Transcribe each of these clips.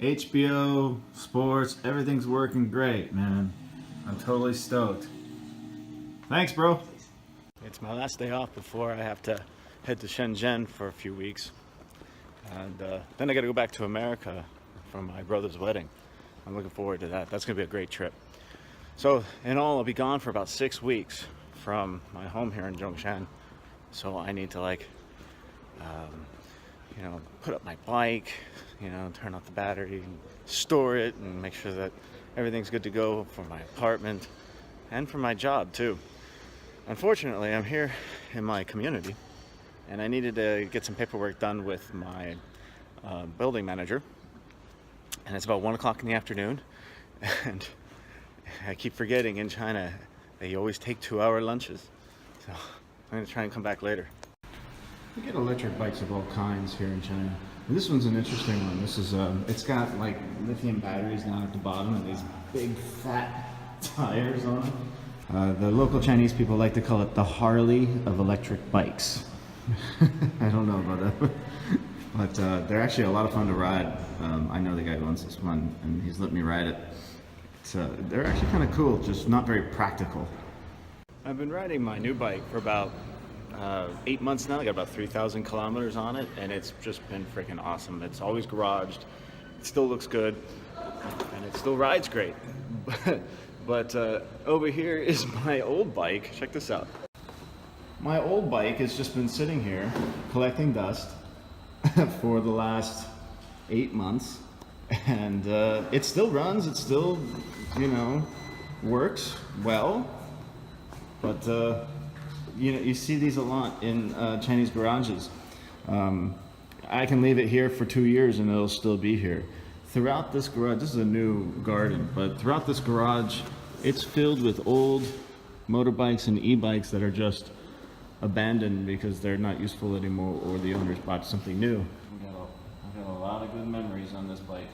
HBO, sports, everything's working great, man. I'm totally stoked. Thanks, bro. It's my last day off before I have to head to Shenzhen for a few weeks. And then I gotta go back to America for my brother's wedding. I'm looking forward to that. That's gonna be a great trip. So in all, I'll be gone for about 6 weeks from my home here in Zhongshan. So I need to put up my bike, turn off the battery, and store it, and make sure that everything's good to go for my apartment and for my job too. Unfortunately, I'm here in my community, and I needed to get some paperwork done with my building manager. And it's about 1 o'clock in the afternoon, and I keep forgetting in China they always take 2-hour lunches. So I'm gonna try and come back later. We get electric bikes of all kinds here in China. And this one's an interesting one. This is it's got like lithium batteries down at the bottom and these big fat tires on it. The local Chinese people like to call it the Harley of electric bikes. I don't know about that, but they're actually a lot of fun to ride. I know the guy who owns this one, and he's let me ride it. They're actually kind of cool, just not very practical. I've been riding my new bike for about 8 months now. I got about 3,000 kilometers on it, and it's just been freaking awesome. It's always garaged, it still looks good, and it still rides great. But over here is my old bike. Check this out. My old bike has just been sitting here collecting dust for the last 8 months, and it still runs, it still, works well, but you see these a lot in Chinese garages. I can leave it here for 2 years and it'll still be here. Throughout this garage, this is a new garden, but throughout this garage, it's filled with old motorbikes and e-bikes that are just abandoned because they're not useful anymore, or the owners bought something new. I've got a lot of good memories on this bike.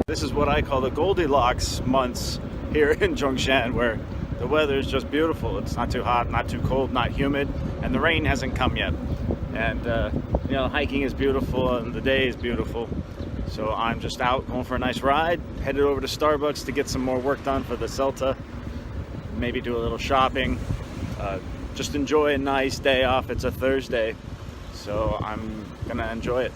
This is what I call the Goldilocks months here in Zhongshan, where the weather is just beautiful. It's not too hot, not too cold, not humid, and the rain hasn't come yet. And hiking is beautiful and the day is beautiful. So I'm just out going for a nice ride, headed over to Starbucks to get some more work done for the Celta, maybe do a little shopping, just enjoy a nice day off. It's a Thursday, so I'm gonna enjoy it.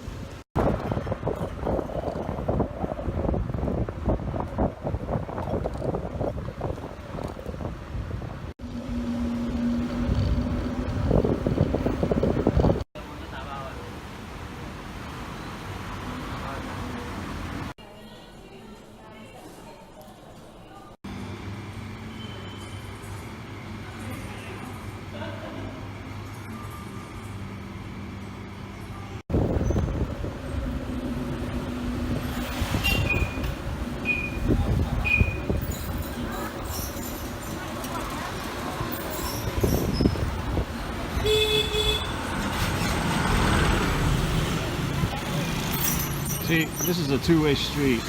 See, this is a two-way street,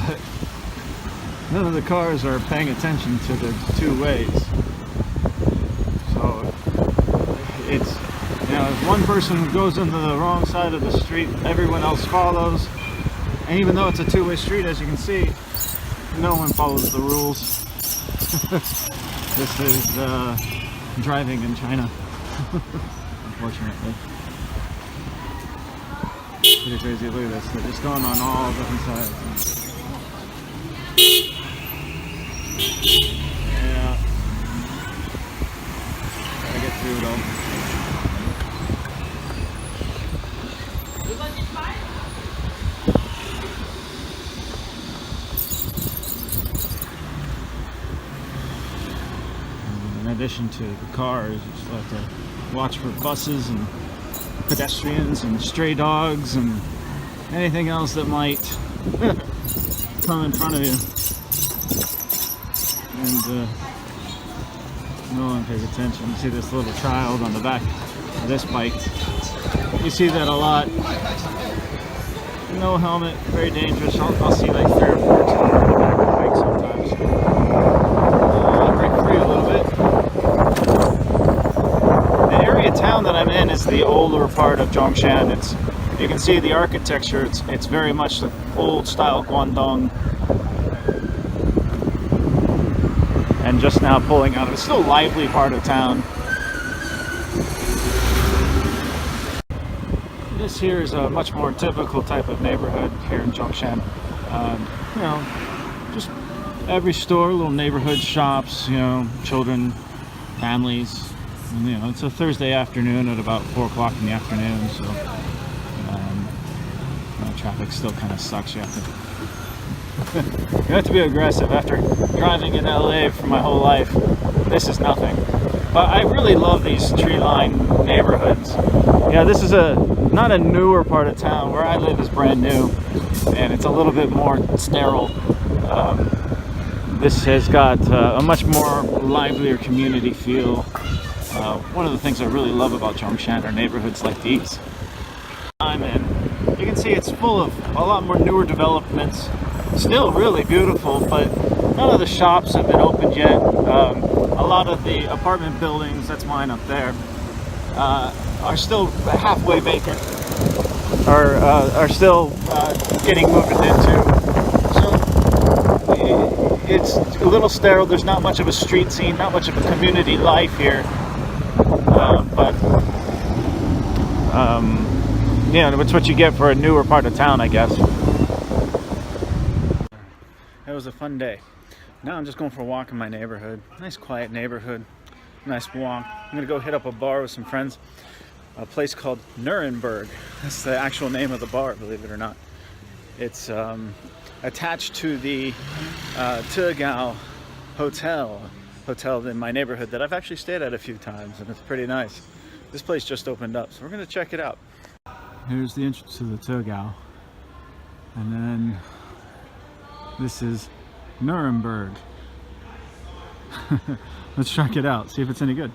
but none of the cars are paying attention to the two ways. So it's, if one person goes into the wrong side of the street, everyone else follows. And even though it's a two-way street, as you can see, no one follows the rules. This is driving in China, unfortunately. Pretty crazy, look at this, they're just going on all different sides. Yeah. Gotta get through it all. In addition to the cars, you just have to watch for buses and pedestrians and stray dogs and anything else that might come in front of you, and no one pays attention. You see this little child on the back of this bike. You see that a lot. No helmet, very dangerous. I'll see like 3 or 4 children on the back of the bike sometimes. I'll break free a little bit. town that I'm in is the older part of Zhongshan. You can see the architecture. It's very much the old style Guangdong. And just now pulling out of, it's still a lively part of town. This here is a much more typical type of neighborhood here in Zhongshan. You know, just every store, little neighborhood shops, you know, children, families. And, you know, it's a Thursday afternoon at about 4 o'clock in the afternoon, so you know, traffic still kind of sucks. You have to be aggressive. After driving in LA for my whole life, this is nothing. But I really love these tree-lined neighborhoods. Yeah, this is not a newer part of town. Where I live is brand new, and it's a little bit more sterile. This has got a much more livelier community feel. One of the things I really love about Zhongshan are neighborhoods like these. I'm in. You can see it's full of a lot more newer developments. Still really beautiful, but none of the shops have been opened yet. A lot of the apartment buildings, that's mine up there, are still halfway vacant, or are still getting moved into. So it's a little sterile. There's not much of a street scene, not much of a community life here. But yeah, it's what you get for a newer part of town, I guess. It was a fun day. Now I'm just going for a walk in my neighborhood. Nice quiet neighborhood. Nice walk. I'm gonna go hit up a bar with some friends. A place called Nuremberg. That's the actual name of the bar, believe it or not. It's attached to the Rideabout hotel in my neighborhood that I've actually stayed at a few times, and it's pretty nice. This place just opened up, so we're gonna check it out. Here's the entrance to the Rideabout, and then this is Nuremberg. Let's check it out, see if it's any good.